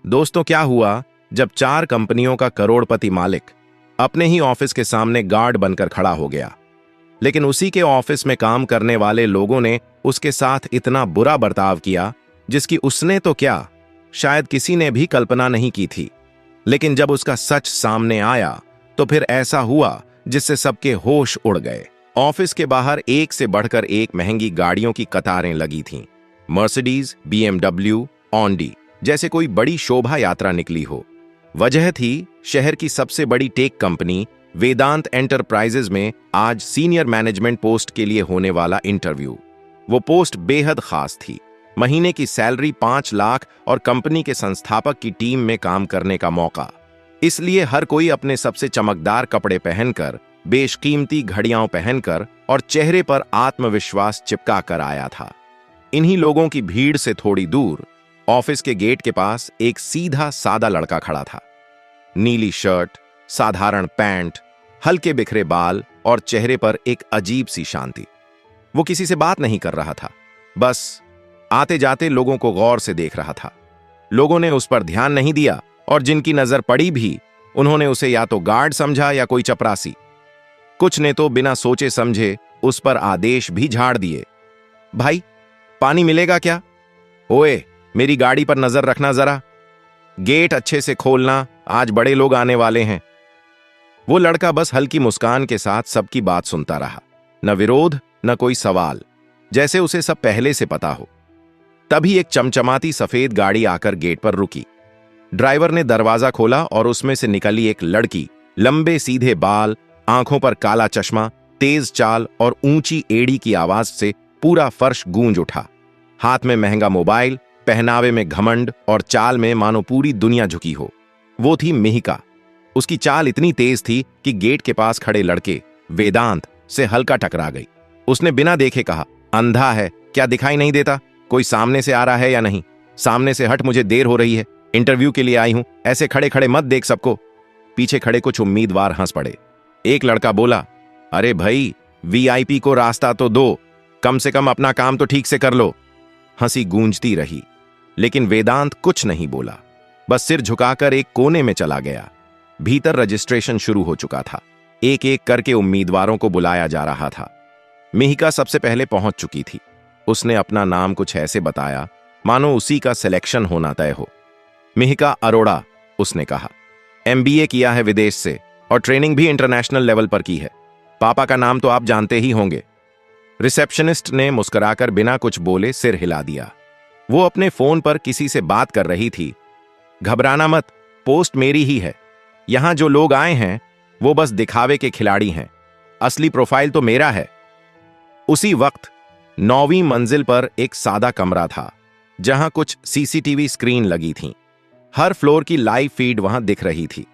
दोस्तों, क्या हुआ जब 4 कंपनियों का करोड़पति मालिक अपने ही ऑफिस के सामने गार्ड बनकर खड़ा हो गया, लेकिन उसी के ऑफिस में काम करने वाले लोगों ने उसके साथ इतना बुरा बर्ताव किया जिसकी उसने तो क्या, शायद किसी ने भी कल्पना नहीं की थी। लेकिन जब उसका सच सामने आया तो फिर ऐसा हुआ जिससे सबके होश उड़ गए। ऑफिस के बाहर एक से बढ़कर एक महंगी गाड़ियों की कतारें लगी थीं। मर्सिडीज, BMW, ऑडी जैसे कोई बड़ी शोभा यात्रा निकली हो। वजह थी शहर की सबसे बड़ी टेक कंपनी वेदांत एंटरप्राइजेज में आज सीनियर मैनेजमेंट पोस्ट के लिए होने वाला इंटरव्यू। वो पोस्ट बेहद खास थी। महीने की सैलरी 5 लाख और कंपनी के संस्थापक की टीम में काम करने का मौका। इसलिए हर कोई अपने सबसे चमकदार कपड़े पहनकर, बेशकीमती घड़ियां पहनकर और चेहरे पर आत्मविश्वास चिपका कर आया था। इन्हीं लोगों की भीड़ से थोड़ी दूर ऑफिस के गेट के पास एक सीधा सादा लड़का खड़ा था। नीली शर्ट, साधारण पैंट, हल्के बिखरे बाल और चेहरे पर एक अजीब सी शांति। वो किसी से बात नहीं कर रहा था, बस आते जाते लोगों को गौर से देख रहा था। लोगों ने उस पर ध्यान नहीं दिया और जिनकी नजर पड़ी भी, उन्होंने उसे या तो गार्ड समझा या कोई चपरासी। कुछ ने तो बिना सोचे समझे उस पर आदेश भी झाड़ दिए। भाई, पानी मिलेगा क्या? ओए, मेरी गाड़ी पर नजर रखना जरा। गेट अच्छे से खोलना, आज बड़े लोग आने वाले हैं। वो लड़का बस हल्की मुस्कान के साथ सबकी बात सुनता रहा। न विरोध, न कोई सवाल, जैसे उसे सब पहले से पता हो। तभी एक चमचमाती सफेद गाड़ी आकर गेट पर रुकी। ड्राइवर ने दरवाजा खोला और उसमें से निकली एक लड़की। लंबे सीधे बाल, आंखों पर काला चश्मा, तेज चाल और ऊंची एड़ी की आवाज से पूरा फर्श गूंज उठा। हाथ में महंगा मोबाइल, पहनावे में घमंड और चाल में मानो पूरी दुनिया झुकी हो। वो थी मिहिका। उसकी चाल इतनी तेज थी कि गेट के पास खड़े लड़के वेदांत से हल्का टकरा गई। उसने बिना देखे कहा, अंधा है क्या, दिखाई नहीं देता? कोई सामने से आ रहा है या नहीं? सामने से हट, मुझे देर हो रही है, इंटरव्यू के लिए आई हूं। ऐसे खड़े खड़े मत देख सबको। पीछे खड़े कुछ उम्मीदवार हंस पड़े। एक लड़का बोला, अरे भाई, VIP को रास्ता तो दो, कम से कम अपना काम तो ठीक से कर लो। हंसी गूंजती रही, लेकिन वेदांत कुछ नहीं बोला, बस सिर झुकाकर एक कोने में चला गया। भीतर रजिस्ट्रेशन शुरू हो चुका था। एक एक करके उम्मीदवारों को बुलाया जा रहा था। मिहिका सबसे पहले पहुंच चुकी थी। उसने अपना नाम कुछ ऐसे बताया मानो उसी का सिलेक्शन होना तय हो। मिहिका अरोड़ा, उसने कहा। MBA किया है विदेश से और ट्रेनिंग भी इंटरनेशनल लेवल पर की है। पापा का नाम तो आप जानते ही होंगे। रिसेप्शनिस्ट ने मुस्कुराकर बिना कुछ बोले सिर हिला दिया। वो अपने फोन पर किसी से बात कर रही थी। घबराना मत, पोस्ट मेरी ही है। यहां जो लोग आए हैं वो बस दिखावे के खिलाड़ी हैं, असली प्रोफाइल तो मेरा है। उसी वक्त 9वीं मंजिल पर एक सादा कमरा था जहां कुछ CCTV स्क्रीन लगी थीं। हर फ्लोर की लाइव फीड वहां दिख रही थी।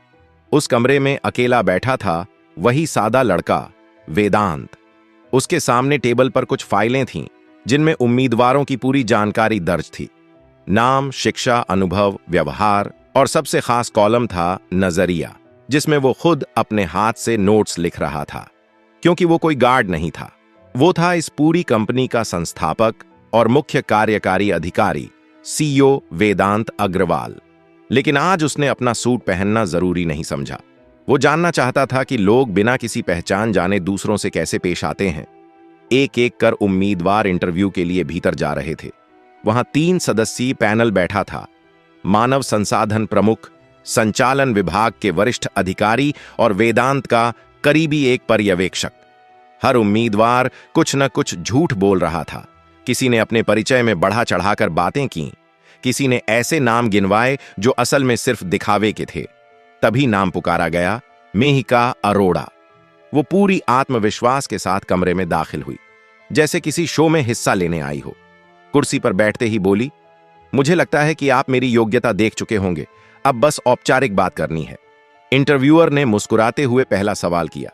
उस कमरे में अकेला बैठा था वही सादा लड़का वेदांत। उसके सामने टेबल पर कुछ फाइलें थीं जिनमें उम्मीदवारों की पूरी जानकारी दर्ज थी। नाम, शिक्षा, अनुभव, व्यवहार और सबसे खास कॉलम था नजरिया, जिसमें वो खुद अपने हाथ से नोट्स लिख रहा था। क्योंकि वो कोई गार्ड नहीं था, वो था इस पूरी कंपनी का संस्थापक और मुख्य कार्यकारी अधिकारी, CEO वेदांत अग्रवाल। लेकिन आज उसने अपना सूट पहनना जरूरी नहीं समझा। वो जानना चाहता था कि लोग बिना किसी पहचान जाने दूसरों से कैसे पेश आते हैं। एक एक कर उम्मीदवार इंटरव्यू के लिए भीतर जा रहे थे। वहां 3 सदस्यीय पैनल बैठा था। मानव संसाधन प्रमुख, संचालन विभाग के वरिष्ठ अधिकारी और वेदांत का करीबी एक पर्यवेक्षक। हर उम्मीदवार कुछ न कुछ झूठ बोल रहा था। किसी ने अपने परिचय में बढ़ा चढ़ाकर बातें की, किसी ने ऐसे नाम गिनवाए जो असल में सिर्फ दिखावे के थे। तभी नाम पुकारा गया, मिहिका अरोड़ा। वो पूरी आत्मविश्वास के साथ कमरे में दाखिल हुई, जैसे किसी शो में हिस्सा लेने आई हो। कुर्सी पर बैठते ही बोली, मुझे लगता है कि आप मेरी योग्यता देख चुके होंगे, अब बस औपचारिक बात करनी है। इंटरव्यूअर ने मुस्कुराते हुए पहला सवाल किया,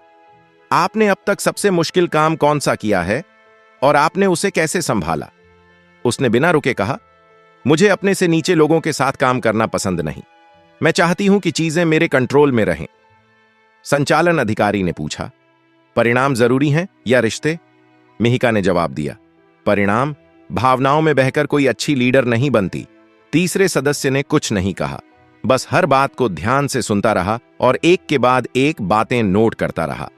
आपने अब तक सबसे मुश्किल काम कौन सा किया है और आपने उसे कैसे संभाला? उसने बिना रुके कहा, मुझे अपने से नीचे लोगों के साथ काम करना पसंद नहीं। मैं चाहती हूं कि चीजें मेरे कंट्रोल में रहें। संचालन अधिकारी ने पूछा, परिणाम जरूरी हैं या रिश्ते? मिहिका ने जवाब दिया, परिणाम, भावनाओं में बहकर कोई अच्छी लीडर नहीं बनती। तीसरे सदस्य ने कुछ नहीं कहा, बस हर बात को ध्यान से सुनता रहा और एक के बाद एक बातें नोट करता रहा।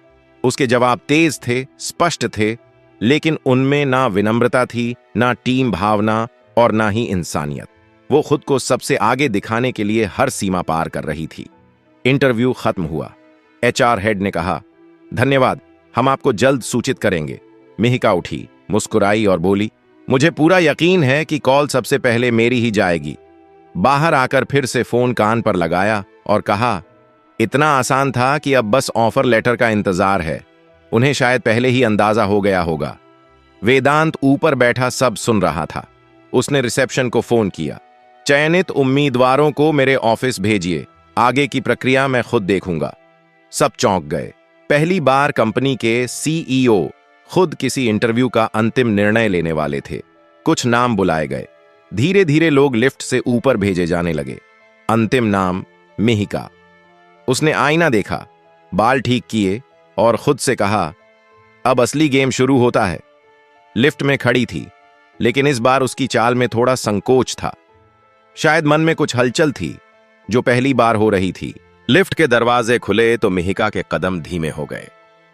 उसके जवाब तेज थे, स्पष्ट थे, लेकिन उनमें ना विनम्रता थी, ना टीम भावना और ना ही इंसानियत। वो खुद को सबसे आगे दिखाने के लिए हर सीमा पार कर रही थी। इंटरव्यू खत्म हुआ। एचआर हेड ने कहा, धन्यवाद, हम आपको जल्द सूचित करेंगे। मिहिका उठी, मुस्कुराई और बोली, मुझे पूरा यकीन है कि कॉल सबसे पहले मेरी ही जाएगी। बाहर आकर फिर से फोन कान पर लगाया और कहा, इतना आसान था कि अब बस ऑफर लेटर का इंतजार है। उन्हें शायद पहले ही अंदाजा हो गया होगा। वेदांत ऊपर बैठा सब सुन रहा था। उसने रिसेप्शन को फोन किया, चयनित उम्मीदवारों को मेरे ऑफिस भेजिए, आगे की प्रक्रिया मैं खुद देखूंगा। सब चौंक गए। पहली बार कंपनी के सीईओ खुद किसी इंटरव्यू का अंतिम निर्णय लेने वाले थे। कुछ नाम बुलाए गए। धीरे धीरे लोग लिफ्ट से ऊपर भेजे जाने लगे। अंतिम नाम मिहिका। उसने आईना देखा, बाल ठीक किए और खुद से कहा, अब असली गेम शुरू होता है। लिफ्ट में खड़ी थी, लेकिन इस बार उसकी चाल में थोड़ा संकोच था। शायद मन में कुछ हलचल थी जो पहली बार हो रही थी। लिफ्ट के दरवाजे खुले तो मिहिका के कदम धीमे हो गए।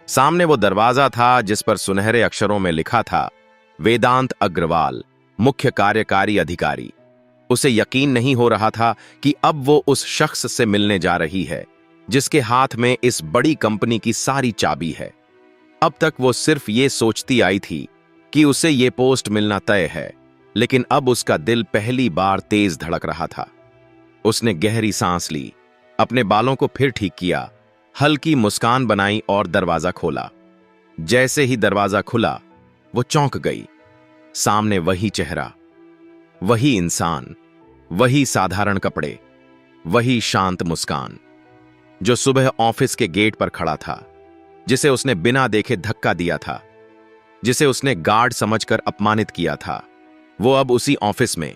सामने वो दरवाजा था जिस पर सुनहरे अक्षरों में लिखा था, वेदांत अग्रवाल, मुख्य कार्यकारी अधिकारी। उसे यकीन नहीं हो रहा था कि अब वो उस शख्स से मिलने जा रही है जिसके हाथ में इस बड़ी कंपनी की सारी चाबी है। अब तक वो सिर्फ ये सोचती आई थी कि उसे ये पोस्ट मिलना तय है, लेकिन अब उसका दिल पहली बार तेज धड़क रहा था। उसने गहरी सांस ली, अपने बालों को फिर ठीक किया, हल्की मुस्कान बनाई और दरवाजा खोला। जैसे ही दरवाजा खुला, वो चौंक गई। सामने वही चेहरा, वही इंसान, वही साधारण कपड़े, वही शांत मुस्कान जो सुबह ऑफिस के गेट पर खड़ा था, जिसे उसने बिना देखे धक्का दिया था, जिसे उसने गार्ड समझकर अपमानित किया था। वो अब उसी ऑफिस में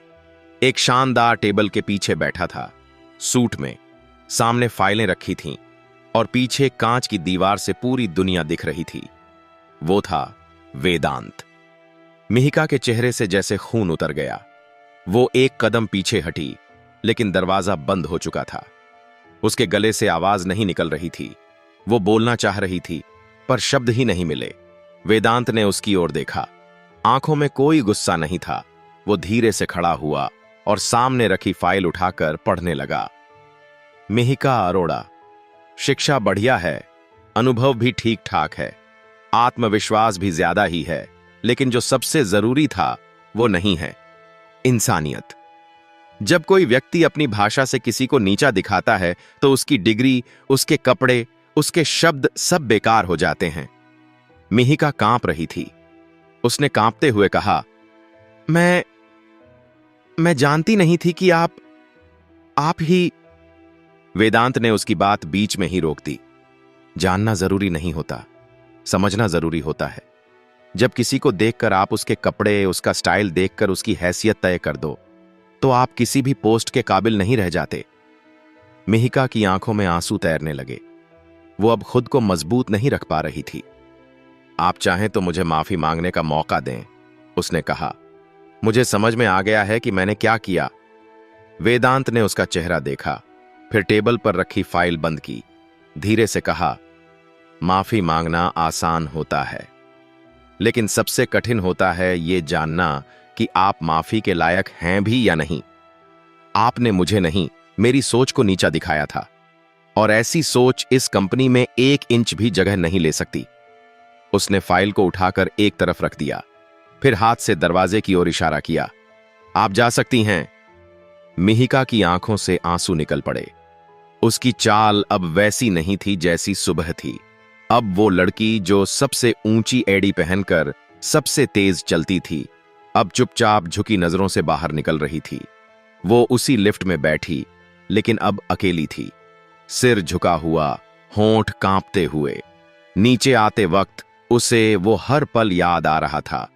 एक शानदार टेबल के पीछे बैठा था, सूट में। सामने फाइलें रखी थीं और पीछे कांच की दीवार से पूरी दुनिया दिख रही थी। वो था वेदांत। मिहिका के चेहरे से जैसे खून उतर गया। वो एक कदम पीछे हटी, लेकिन दरवाजा बंद हो चुका था। उसके गले से आवाज नहीं निकल रही थी। वो बोलना चाह रही थी, पर शब्द ही नहीं मिले। वेदांत ने उसकी ओर देखा। आंखों में कोई गुस्सा नहीं था। वो धीरे से खड़ा हुआ और सामने रखी फाइल उठाकर पढ़ने लगा। मिहिका अरोड़ा, शिक्षा बढ़िया है, अनुभव भी ठीक ठाक है, आत्मविश्वास भी ज्यादा ही है, लेकिन जो सबसे जरूरी था वो नहीं है, इंसानियत। जब कोई व्यक्ति अपनी भाषा से किसी को नीचा दिखाता है तो उसकी डिग्री, उसके कपड़े, उसके शब्द सब बेकार हो जाते हैं। मिहिका कांप रही थी। उसने कांपते हुए कहा, मैं जानती नहीं थी कि आप ही। वेदांत ने उसकी बात बीच में ही रोक दी। जानना जरूरी नहीं होता, समझना जरूरी होता है। जब किसी को देखकर आप उसके कपड़े, उसका स्टाइल देखकर उसकी हैसियत तय कर दो, तो आप किसी भी पोस्ट के काबिल नहीं रह जाते। मिहिका की आंखों में आंसू तैरने लगे। वो अब खुद को मजबूत नहीं रख पा रही थी। आप चाहें तो मुझे माफी मांगने का मौका दें, उसने कहा। मुझे समझ में आ गया है कि मैंने क्या किया। वेदांत ने उसका चेहरा देखा, फिर टेबल पर रखी फाइल बंद की। धीरे से कहा, माफी मांगना आसान होता है, लेकिन सबसे कठिन होता है ये जानना कि आप माफी के लायक हैं भी या नहीं। आपने मुझे नहीं, मेरी सोच को नीचा दिखाया था, और ऐसी सोच इस कंपनी में 1 इंच भी जगह नहीं ले सकती। उसने फाइल को उठाकर एक तरफ रख दिया, फिर हाथ से दरवाजे की ओर इशारा किया। आप जा सकती हैं। मिहिका की आंखों से आंसू निकल पड़े। उसकी चाल अब वैसी नहीं थी जैसी सुबह थी। अब वो लड़की जो सबसे ऊंची एड़ी पहनकर सबसे तेज चलती थी, अब चुपचाप झुकी नजरों से बाहर निकल रही थी। वो उसी लिफ्ट में बैठी, लेकिन अब अकेली थी, सिर झुका हुआ, होंठ कांपते हुए। नीचे आते वक्त उसे वो हर पल याद आ रहा था।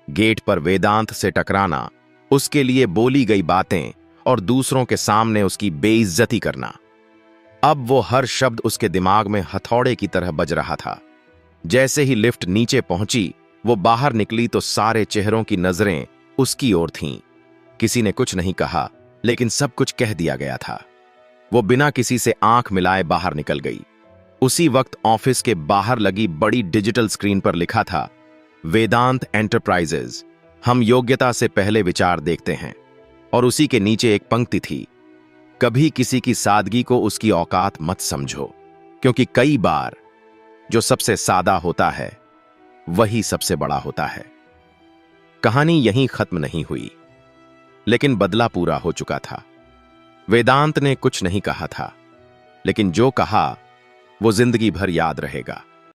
गेट पर वेदांत से टकराना, उसके लिए बोली गई बातें और दूसरों के सामने उसकी बेइज्जती करना। अब वो हर शब्द उसके दिमाग में हथौड़े की तरह बज रहा था। जैसे ही लिफ्ट नीचे पहुंची, वो बाहर निकली तो सारे चेहरों की नजरें उसकी ओर थीं। किसी ने कुछ नहीं कहा, लेकिन सब कुछ कह दिया गया था। वो बिना किसी से आंख मिलाए बाहर निकल गई। उसी वक्त ऑफिस के बाहर लगी बड़ी डिजिटल स्क्रीन पर लिखा था, वेदांत एंटरप्राइजेज, हम योग्यता से पहले विचार देखते हैं। और उसी के नीचे एक पंक्ति थी, कभी किसी की सादगी को उसकी औकात मत समझो, क्योंकि कई बार जो सबसे सादा होता है वही सबसे बड़ा होता है। कहानी यहीं खत्म नहीं हुई, लेकिन बदला पूरा हो चुका था। वेदांत ने कुछ नहीं कहा था, लेकिन जो कहा वो जिंदगी भर याद रहेगा।